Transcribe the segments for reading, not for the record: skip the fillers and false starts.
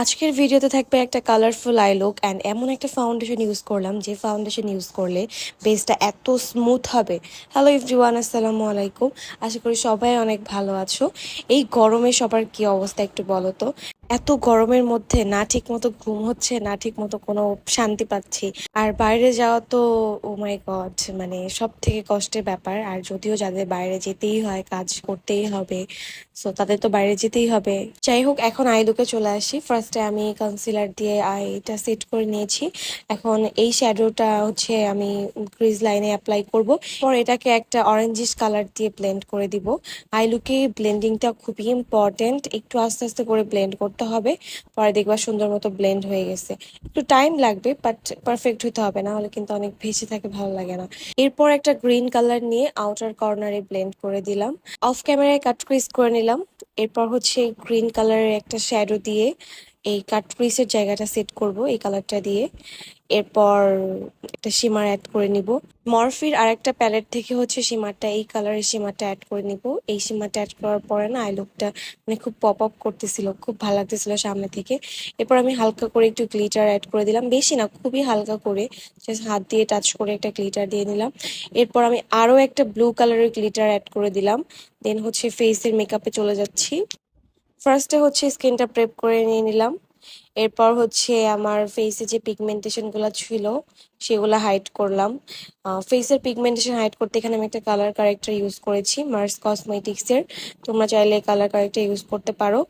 আজকের ভিডিওতে থাকবে একটা কালারফুল আই লুক অ্যান্ড এমন একটা ফাউন্ডেশন ইউজ করলাম যে ফাউন্ডেশন ইউজ করলে বেসটা এত স্মুথ হবে। হ্যালো এভরিওয়ান, আসসালামু আলাইকুম। আশা করি সবাই অনেক ভালো আছো। এই গরমে সবার কি অবস্থা একটু বলো তো। এত গরমের মধ্যে না ঠিক মতো ঘুম হচ্ছে, না ঠিক মতো কোনো শান্তি পাচ্ছি। আর বাইরে যাওয়া তো ও মাই গড, মানে সব থেকে কষ্টের ব্যাপার। আর যদিও যাদের বাইরে যেতেই হয়, কাজ করতেই হবে, সো তাদের তো বাইরে যেতেই হবে। যাই হোক, এখন আই লুকে চলে আসি। ফার্স্টে আমি কনসিলার দিয়ে আইটা সেট করে নিয়েছি। এখন এই শ্যাডোটা হচ্ছে আমি ক্রিজ লাইনে অ্যাপ্লাই করব। পর এটাকে একটা অরেঞ্জিশ কালার দিয়ে ব্লেন্ড করে দিব। আই লুকে ব্লেন্ডিংটা খুবই ইম্পর্টেন্ট, একটু আস্তে আস্তে করে ব্লেন্ড করতে হবে। পরে দেখবা সুন্দর মতো ব্লেন্ড হয়ে গেছে। একটু টাইম লাগবে, বাট পারফেক্ট হতে হবে, না হলে কিন্তু অনেক ভেসে থাকে, ভালো লাগে না। এরপর একটা গ্রিন কালার নিয়ে আউটার কর্নারে ব্লেন্ড করে দিলাম। অফ ক্যামেরায় কাট ক্রিজ করে নিলাম। এরপর হচ্ছে গ্রিন কালারের একটা শ্যাডো দিয়ে এই কাট ক্রিজের জায়গাটা সেট করব এই কালারটা দিয়ে। এরপর একটা শিমার অ্যাড করে নিব। মরফির আর একটা প্যালেট থেকে হচ্ছে শিমারটা, এই কালারের শিমারটা অ্যাড করে নিব। এই শিমারটা অ্যাড করার পরে না আই লুকটা মানে খুব পপ আপ করতেছিল, খুব ভালো লাগতেছিল সামনে থেকে। এরপর আমি হালকা করে একটু গ্লিটার অ্যাড করে দিলাম, বেশি না, খুবই হালকা করে, জাস্ট হাত দিয়ে টাচ করে একটা গ্লিটার দিয়ে নিলাম। এরপর আমি আরও একটা ব্লু কালারের গ্লিটার অ্যাড করে দিলাম। দেন হচ্ছে ফেসের মেকআপে চলে যাচ্ছি। ফার্স্টে হচ্ছে স্কিনটা প্রেপ করে নিয়ে নিলাম। এরপর হচ্ছে আমার ফেসে যে পিগমেন্টেশনগুলো ছিল সেগুলো হাইড করলাম। ফেসের পিগমেন্টেশন হাইড করতে এখানে আমি একটা কালার কারেক্টার ইউজ করেছি মার্স কসমেটিক্সের। তোমরা চাইলে কালার কারেক্টার ইউজ করতে পারো।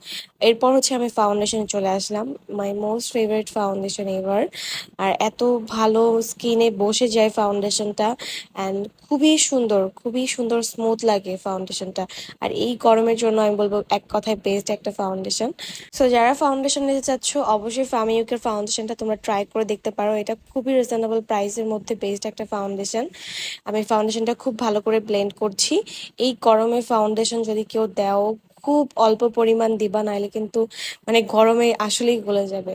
এরপর হচ্ছে আমি ফাউন্ডেশনে চলে আসলাম, my most favourite foundation ever. আর এত ভালো স্কিনে বসে যায় ফাউন্ডেশনটা, অ্যান্ড খুবই সুন্দর স্মুথ লাগে ফাউন্ডেশনটা। আর এই গরমের জন্য আমি বলবো এক কথায় বেস্ট একটা ফাউন্ডেশন। সো যারা ফাউন্ডেশন নিতে চাচ্ছ অবশ্যই ফামিউকের ফাউন্ডেশনটা তোমরা ট্রাই করে দেখতে পারো। এটা খুবই রিজনেবল প্রাইসের মধ্যে বেস্ট একটা ফাউন্ডেশন। আমি ফাউন্ডেশনটা খুব ভালো করে ব্লেন্ড করছি। এই গরমে ফাউন্ডেশন যদি কেউ দাও, খুব অল্প পরিমাণ দিবা, নাহলে কিন্তু মানে গরমে আসলেই গলে যাবে।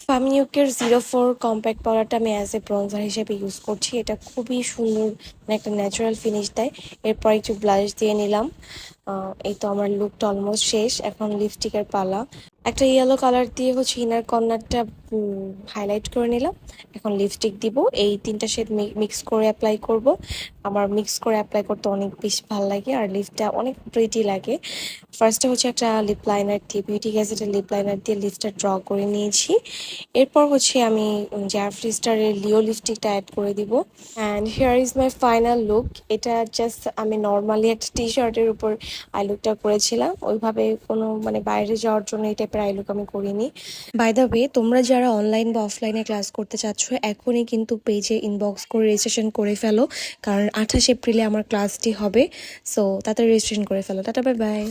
ফামিউকের 04 কম্প্যাক্ট পাউডারটা আমি অ্যাজ এ ব্রঞ্জার হিসেবে ইউজ করছি। এটা খুবই সুন্দর, মানে একটা ন্যাচারাল ফিনিশ দেয়। এরপর একটু ব্লাশ দিয়ে নিলাম। এই তো আমার লুকটা অলমোস্ট শেষ। এখন লিপস্টিকের পালা। একটা ইয়েলো কালার দিয়ে হচ্ছে ইনার কর্নারটা হাইলাইট করে নিলাম। এখন লিপস্টিক দিব, এই তিনটা শেড মিক্স করে অ্যাপ্লাই করব। আমার মিক্স করে অ্যাপ্লাই করতে অনেক বেশি ভালো লাগে, আর লিপটা অনেক প্রিটি লাগে। ফার্স্টে হচ্ছে একটা লিপ লাইনার দিয়ে, বিউটি গ্যাজেটের লিপ লাইনার দিয়ে লিপসটা ড্র করে নিয়েছি। এরপর হচ্ছে আমি জারফ্রি স্টারের লিও লিপস্টিকটা অ্যাড করে দিব। And here is my final look. এটা জাস্ট আমি নর্মালি একটা টি শার্টের উপর আই লুকটা করেছিলাম, ওইভাবে কোনো মানে বাইরে যাওয়ার জন্য এই টাইপের আই লুক আমি করিনি। বাই দ্য ওয়ে, তোমরা যারা অনলাইন বা অফলাইনে ক্লাস করতে চাচ্ছ এখনই কিন্তু পেজে ইনবক্স করে রেজিস্ট্রেশন করে ফেলো, কারণ 28 এপ্রিলে আমার ক্লাসটি হবে। সো তাতে রেজিস্ট্রেশন করে ফেলো। Tata, bye bye.